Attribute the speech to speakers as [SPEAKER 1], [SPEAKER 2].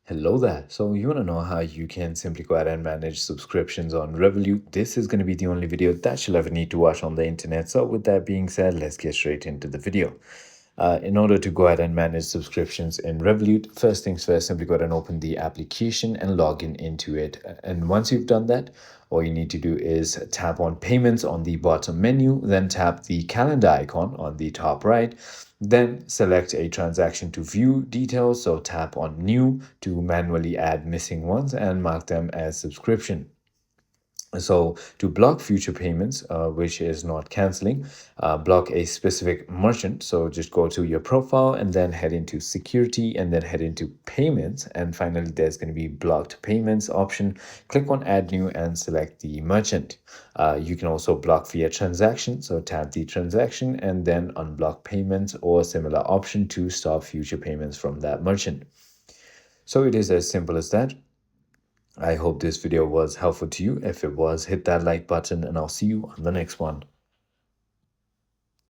[SPEAKER 1] Hello there. So you want to know how you can simply go ahead and manage subscriptions on Revolut. This is going to be the only video that you'll ever need to watch on the internet. So with that being said, let's get straight into the video. In order to go ahead and manage subscriptions in Revolut, first things first, simply go ahead and open the application and log in into it. And once you've done that, all you need to do is tap on payments on the bottom menu, then tap the calendar icon on the top right, then select a transaction to view details. So tap on new to manually add missing ones and mark them as subscription. So to block future payments, which is not canceling, block a specific merchant. So just go to your profile and then head into security and then head into payments. And finally, there's going to be blocked payments option. Click on add new and select the merchant. You can also block via transaction. So tap the transaction and then unblock payments or similar option to stop future payments from that merchant. So it is as simple as that. I hope this video was helpful to you. If it was, hit that like button and I'll see you on the next one.